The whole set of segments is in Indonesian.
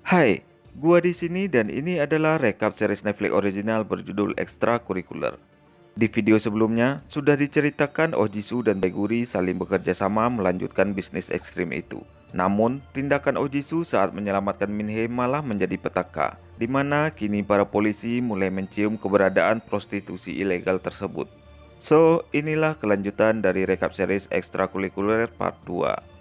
Hai, gua di sini dan ini adalah rekap series Netflix original berjudul Extracurricular. Di video sebelumnya, sudah diceritakan Oh Jisoo dan Baeguri saling bekerja sama melanjutkan bisnis ekstrim itu. Namun, tindakan Oh Jisoo saat menyelamatkan Minhee malah menjadi petaka, di mana kini para polisi mulai mencium keberadaan prostitusi ilegal tersebut. So, inilah kelanjutan dari rekap series Extracurricular Part 2.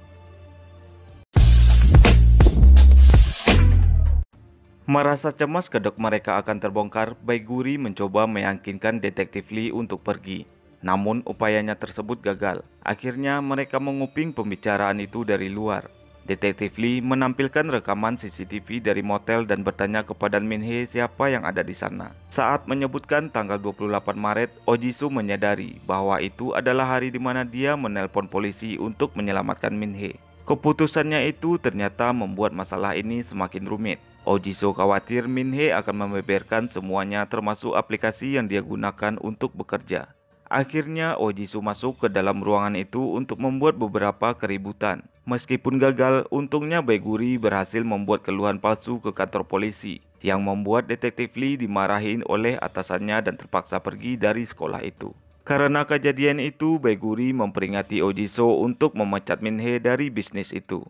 Merasa cemas kedok mereka akan terbongkar, Baeguri mencoba meyakinkan Detektif Lee untuk pergi. Namun upayanya tersebut gagal. Akhirnya mereka menguping pembicaraan itu dari luar. Detektif Lee menampilkan rekaman CCTV dari motel dan bertanya kepada Minhee siapa yang ada di sana. Saat menyebutkan tanggal 28 Maret, Oh Jisoo menyadari bahwa itu adalah hari di mana dia menelpon polisi untuk menyelamatkan Minhee. Keputusannya itu ternyata membuat masalah ini semakin rumit. Oh Jisoo khawatir Minhee akan membeberkan semuanya termasuk aplikasi yang dia gunakan untuk bekerja. Akhirnya Oh Jisoo masuk ke dalam ruangan itu untuk membuat beberapa keributan. Meskipun gagal, untungnya Baeguri berhasil membuat keluhan palsu ke kantor polisi yang membuat Detektif Lee dimarahin oleh atasannya dan terpaksa pergi dari sekolah itu. Karena kejadian itu, Baeguri memperingati Oh Jisoo untuk memecat Minhee dari bisnis itu.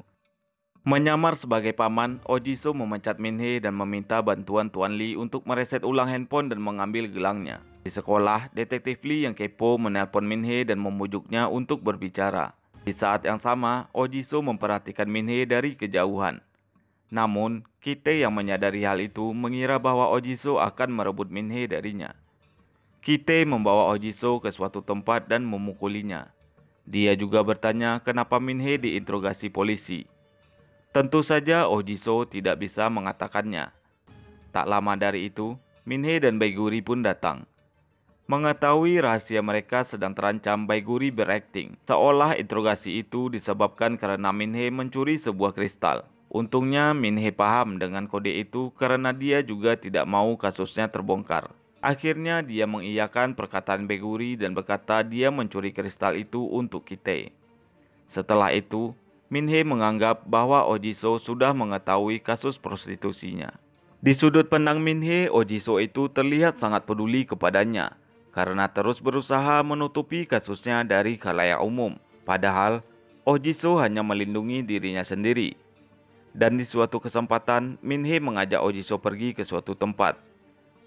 Menyamar sebagai paman, Oh Jisoo memecat Minhee dan meminta bantuan Tuan Lee untuk mereset ulang handphone dan mengambil gelangnya. Di sekolah, Detektif Lee yang kepo menelpon Minhee dan memujuknya untuk berbicara. Di saat yang sama, Oh Jisoo memperhatikan Minhee dari kejauhan. Namun, Kite yang menyadari hal itu mengira bahwa Oh Jisoo akan merebut Minhee darinya. Kite membawa Oh Jisoo ke suatu tempat dan memukulinya. Dia juga bertanya kenapa Minhee diinterogasi polisi. Tentu saja Oh Jisoo tidak bisa mengatakannya. Tak lama dari itu, Minhee dan Baeguri pun datang. Mengetahui rahasia mereka sedang terancam, Baeguri berakting seolah interogasi itu disebabkan karena Minhee mencuri sebuah kristal. Untungnya Minhee paham dengan kode itu karena dia juga tidak mau kasusnya terbongkar. Akhirnya dia mengiyakan perkataan Baeguri dan berkata dia mencuri kristal itu untuk Kite. Setelah itu, Minhee menganggap bahwa Oh Jisoo sudah mengetahui kasus prostitusinya. Di sudut pandang Minhee, Oh Jisoo itu terlihat sangat peduli kepadanya karena terus berusaha menutupi kasusnya dari khalayak umum. Padahal, Oh Jisoo hanya melindungi dirinya sendiri. Dan di suatu kesempatan, Minhee mengajak Oh Jisoo pergi ke suatu tempat.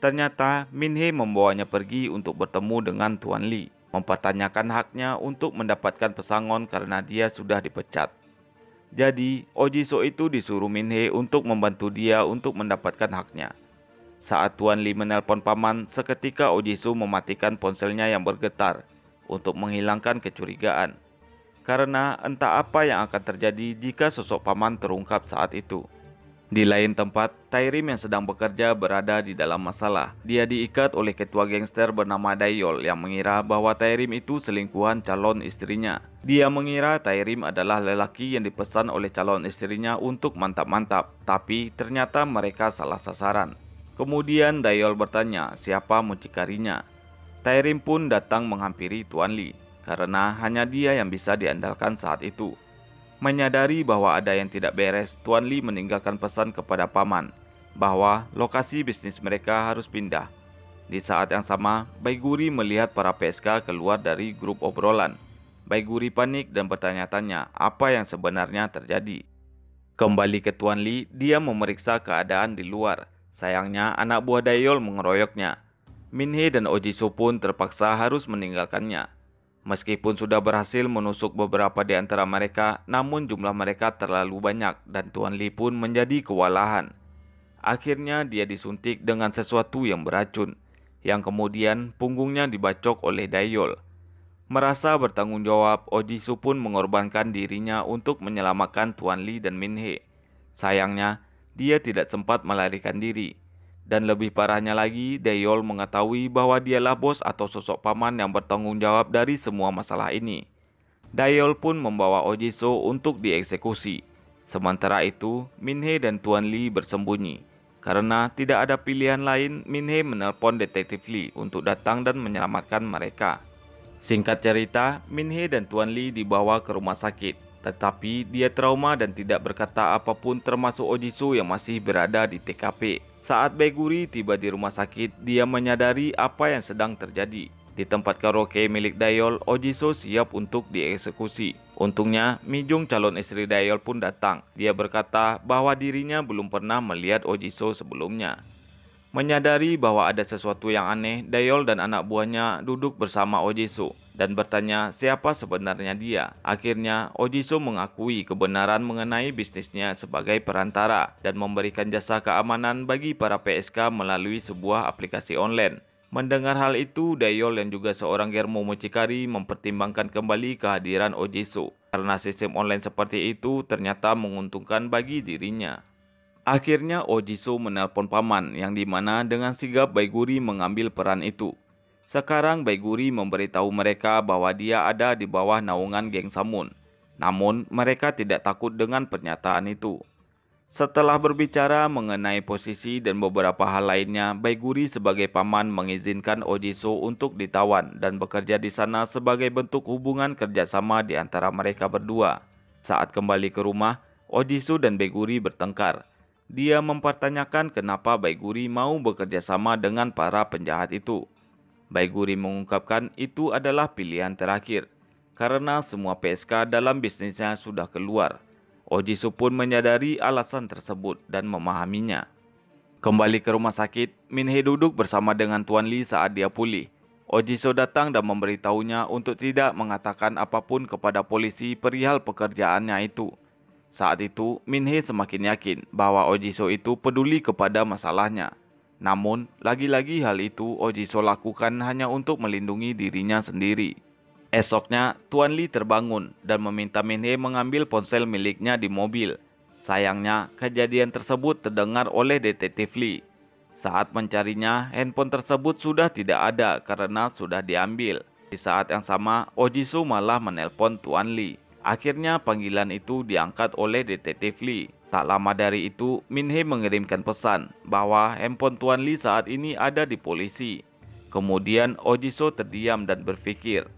Ternyata, Minhee membawanya pergi untuk bertemu dengan Tuan Lee, mempertanyakan haknya untuk mendapatkan pesangon karena dia sudah dipecat. Jadi, Oh Jisoo itu disuruh Minhee untuk membantu dia untuk mendapatkan haknya. Saat Tuan Lee menelpon paman, seketika Oh Jisoo mematikan ponselnya yang bergetar untuk menghilangkan kecurigaan. Karena entah apa yang akan terjadi jika sosok paman terungkap saat itu. Di lain tempat, Taerim yang sedang bekerja berada di dalam masalah. Dia diikat oleh ketua gangster bernama Daeyeol yang mengira bahwa Taerim itu selingkuhan calon istrinya. Dia mengira Taerim adalah lelaki yang dipesan oleh calon istrinya untuk mantap-mantap, tapi ternyata mereka salah sasaran. Kemudian Daeyeol bertanya siapa mucikarinya. Taerim pun datang menghampiri Tuan Lee, karena hanya dia yang bisa diandalkan saat itu. Menyadari bahwa ada yang tidak beres, Tuan Lee meninggalkan pesan kepada paman bahwa lokasi bisnis mereka harus pindah. Di saat yang sama, Baeguri melihat para PSK keluar dari grup obrolan. Baeguri panik dan bertanya-tanya apa yang sebenarnya terjadi. Kembali ke Tuan Lee, dia memeriksa keadaan di luar. Sayangnya, anak buah Daeyeol mengeroyoknya. Minhee dan Oh Jisoo pun terpaksa harus meninggalkannya. Meskipun sudah berhasil menusuk beberapa di antara mereka, namun jumlah mereka terlalu banyak dan Tuan Lee pun menjadi kewalahan. Akhirnya dia disuntik dengan sesuatu yang beracun, yang kemudian punggungnya dibacok oleh Daeyeol. Merasa bertanggung jawab, Oh Jisoo pun mengorbankan dirinya untuk menyelamatkan Tuan Lee dan Minhee. Sayangnya, dia tidak sempat melarikan diri. Dan lebih parahnya lagi, Daeyeol mengetahui bahwa dialah bos atau sosok paman yang bertanggung jawab dari semua masalah ini. Daeyeol pun membawa Oh Jisoo untuk dieksekusi. Sementara itu, Minhee dan Tuan Lee bersembunyi. Karena tidak ada pilihan lain, Minhee menelpon Detektif Lee untuk datang dan menyelamatkan mereka. Singkat cerita, Minhee dan Tuan Lee dibawa ke rumah sakit. Tetapi dia trauma dan tidak berkata apapun termasuk Ojiso yang masih berada di TKP. Saat Baeguri tiba di rumah sakit, dia menyadari apa yang sedang terjadi. Di tempat karaoke milik Dayol, Ojiso siap untuk dieksekusi. Untungnya, Mijung calon istri Dayol pun datang. Dia berkata bahwa dirinya belum pernah melihat Ojiso sebelumnya. Menyadari bahwa ada sesuatu yang aneh, Dayol dan anak buahnya duduk bersama Ojiso dan bertanya siapa sebenarnya dia. Akhirnya, Ojiso mengakui kebenaran mengenai bisnisnya sebagai perantara dan memberikan jasa keamanan bagi para PSK melalui sebuah aplikasi online. Mendengar hal itu, Dayol yang juga seorang Germo mucikari mempertimbangkan kembali kehadiran Ojiso karena sistem online seperti itu ternyata menguntungkan bagi dirinya. Akhirnya Ojiso menelpon paman yang dimana dengan sigap Baeguri mengambil peran itu. Sekarang Baeguri memberitahu mereka bahwa dia ada di bawah naungan geng Samun. Namun mereka tidak takut dengan pernyataan itu. Setelah berbicara mengenai posisi dan beberapa hal lainnya, Baeguri sebagai paman mengizinkan Ojiso untuk ditawan dan bekerja di sana sebagai bentuk hubungan kerjasama di antara mereka berdua. Saat kembali ke rumah, Ojiso dan Baeguri bertengkar. Dia mempertanyakan kenapa Baeguri mau bekerja sama dengan para penjahat itu. Baeguri mengungkapkan itu adalah pilihan terakhir, karena semua PSK dalam bisnisnya sudah keluar. Ojiso pun menyadari alasan tersebut dan memahaminya. Kembali ke rumah sakit, Minhee duduk bersama dengan Tuan Lee saat dia pulih. Ojiso datang dan memberitahunya untuk tidak mengatakan apapun kepada polisi perihal pekerjaannya itu. Saat itu, Minhee semakin yakin bahwa Ojiso itu peduli kepada masalahnya. Namun, lagi-lagi hal itu Ojiso lakukan hanya untuk melindungi dirinya sendiri. Esoknya, Tuan Lee terbangun dan meminta Minhee mengambil ponsel miliknya di mobil. Sayangnya, kejadian tersebut terdengar oleh detektif Lee. Saat mencarinya, handphone tersebut sudah tidak ada karena sudah diambil. Di saat yang sama, Ojiso malah menelpon Tuan Lee. Akhirnya panggilan itu diangkat oleh detektif Lee. Tak lama dari itu, Minhee mengirimkan pesan bahwa handphone Tuan Lee saat ini ada di polisi. Kemudian Ojiso terdiam dan berpikir.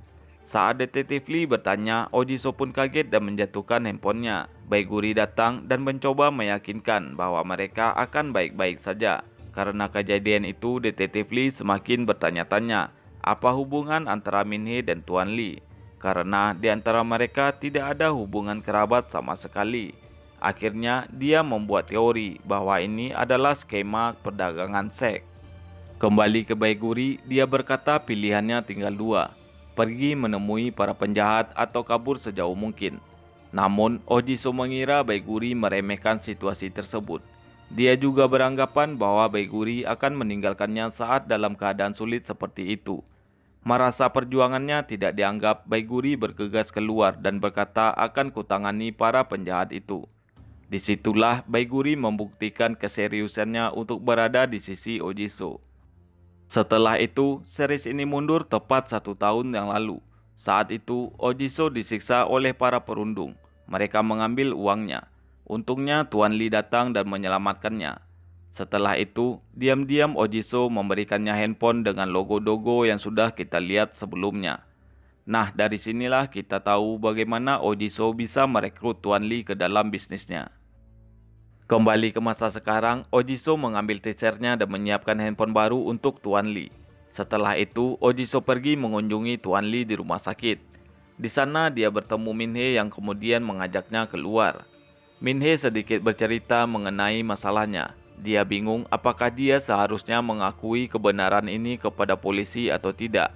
Saat detektif Lee bertanya, Ojiso pun kaget dan menjatuhkan handphonenya. Baeguri datang dan mencoba meyakinkan bahwa mereka akan baik-baik saja. Karena kejadian itu, detektif Lee semakin bertanya-tanya apa hubungan antara Minhee dan Tuan Lee. Karena di antara mereka tidak ada hubungan kerabat sama sekali. Akhirnya dia membuat teori bahwa ini adalah skema perdagangan seks. Kembali ke Baeguri, dia berkata pilihannya tinggal dua, pergi menemui para penjahat atau kabur sejauh mungkin. Namun Ojiso mengira Baeguri meremehkan situasi tersebut. Dia juga beranggapan bahwa Baeguri akan meninggalkannya saat dalam keadaan sulit seperti itu. Merasa perjuangannya tidak dianggap, Baeguri bergegas keluar dan berkata akan kutangani para penjahat itu. Disitulah Baeguri membuktikan keseriusannya untuk berada di sisi Ojiso. Setelah itu, series ini mundur tepat 1 tahun yang lalu. Saat itu, Ojiso disiksa oleh para perundung. Mereka mengambil uangnya. Untungnya Tuan Lee datang dan menyelamatkannya. Setelah itu, diam-diam Ojiso memberikannya handphone dengan logo-logo yang sudah kita lihat sebelumnya. Nah, dari sinilah kita tahu bagaimana Ojiso bisa merekrut Tuan Lee ke dalam bisnisnya. Kembali ke masa sekarang, Ojiso mengambil teasernya dan menyiapkan handphone baru untuk Tuan Lee. Setelah itu, Ojiso pergi mengunjungi Tuan Lee di rumah sakit. Di sana dia bertemu Minhee yang kemudian mengajaknya keluar. Minhee sedikit bercerita mengenai masalahnya. Dia bingung apakah dia seharusnya mengakui kebenaran ini kepada polisi atau tidak.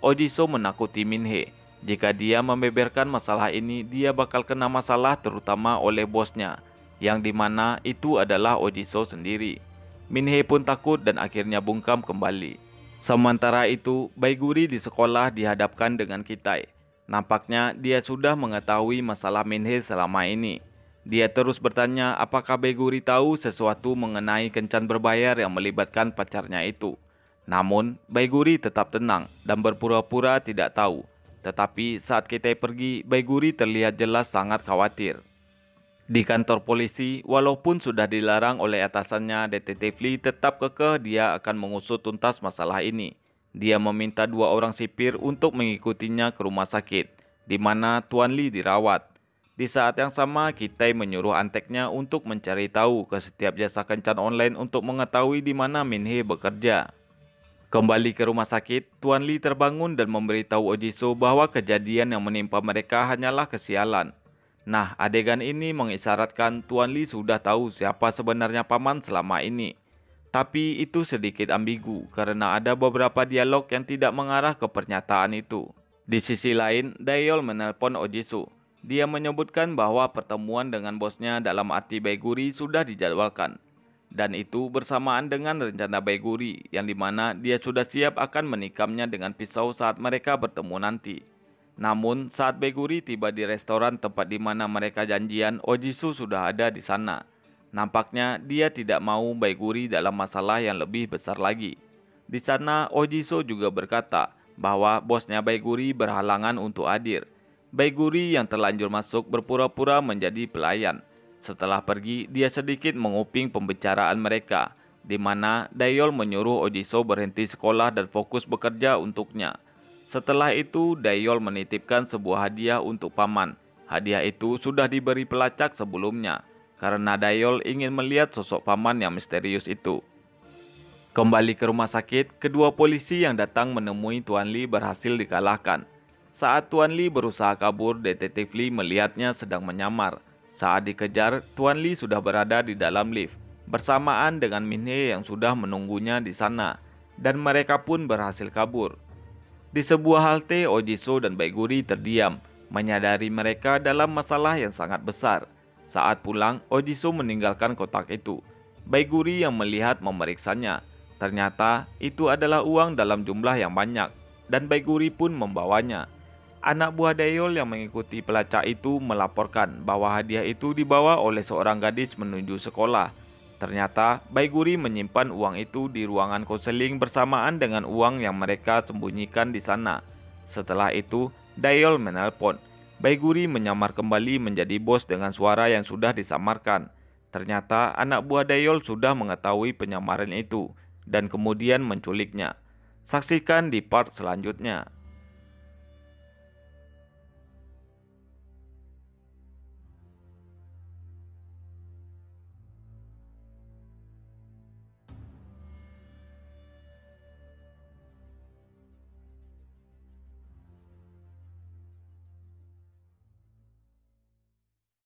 Ojiso menakuti Minhee. Jika dia membeberkan masalah ini, dia bakal kena masalah terutama oleh bosnya, yang dimana itu adalah Ojiso sendiri. Minhee pun takut dan akhirnya bungkam kembali. Sementara itu, Baeguri di sekolah dihadapkan dengan Kitai. Nampaknya dia sudah mengetahui masalah Minhee selama ini. Dia terus bertanya apakah Baeguri tahu sesuatu mengenai kencan berbayar yang melibatkan pacarnya itu. Namun, Baeguri tetap tenang dan berpura-pura tidak tahu. Tetapi saat Kitai pergi, Baeguri terlihat jelas sangat khawatir. Di kantor polisi, walaupun sudah dilarang oleh atasannya, detektif Lee tetap kekeh dia akan mengusut tuntas masalah ini. Dia meminta 2 orang sipir untuk mengikutinya ke rumah sakit, di mana Tuan Lee dirawat. Di saat yang sama, Kitai menyuruh anteknya untuk mencari tahu ke setiap jasa kencan online untuk mengetahui di mana Minhee bekerja. Kembali ke rumah sakit, Tuan Lee terbangun dan memberitahu Ojiso bahwa kejadian yang menimpa mereka hanyalah kesialan. Nah, adegan ini mengisyaratkan Tuan Lee sudah tahu siapa sebenarnya paman selama ini. Tapi itu sedikit ambigu karena ada beberapa dialog yang tidak mengarah ke pernyataan itu. Di sisi lain, Daeyeol menelpon Ojiso. Dia menyebutkan bahwa pertemuan dengan bosnya dalam arti Baiguri sudah dijadwalkan. Dan itu bersamaan dengan rencana Baiguri yang dimana dia sudah siap akan menikamnya dengan pisau saat mereka bertemu nanti. Namun saat Baiguri tiba di restoran tempat di mana mereka janjian, Ojiso sudah ada di sana. Nampaknya dia tidak mau Baiguri dalam masalah yang lebih besar lagi. Di sana Ojiso juga berkata bahwa bosnya Baiguri berhalangan untuk hadir. Baiguri yang terlanjur masuk berpura-pura menjadi pelayan. Setelah pergi, dia sedikit menguping pembicaraan mereka, di mana Daeyeol menyuruh Ojiso berhenti sekolah dan fokus bekerja untuknya. Setelah itu, Daeyeol menitipkan sebuah hadiah untuk paman. Hadiah itu sudah diberi pelacak sebelumnya, karena Daeyeol ingin melihat sosok paman yang misterius itu. Kembali ke rumah sakit, kedua polisi yang datang menemui Tuan Lee berhasil dikalahkan. Saat Tuan Lee berusaha kabur, Detektif Lee melihatnya sedang menyamar. Saat dikejar, Tuan Lee sudah berada di dalam lift, bersamaan dengan Minhee yang sudah menunggunya di sana, dan mereka pun berhasil kabur. Di sebuah halte, Ojiso dan Baiguri terdiam, menyadari mereka dalam masalah yang sangat besar. Saat pulang, Ojiso meninggalkan kotak itu. Baiguri yang melihat memeriksanya. Ternyata itu adalah uang dalam jumlah yang banyak, dan Baiguri pun membawanya. Anak buah Daeyeol yang mengikuti pelacak itu melaporkan bahwa hadiah itu dibawa oleh seorang gadis menuju sekolah. Ternyata Baiguri menyimpan uang itu di ruangan konseling bersamaan dengan uang yang mereka sembunyikan di sana. Setelah itu, Daeyeol menelpon. Baiguri menyamar kembali menjadi bos dengan suara yang sudah disamarkan. Ternyata anak buah Daeyeol sudah mengetahui penyamaran itu dan kemudian menculiknya. Saksikan di part selanjutnya.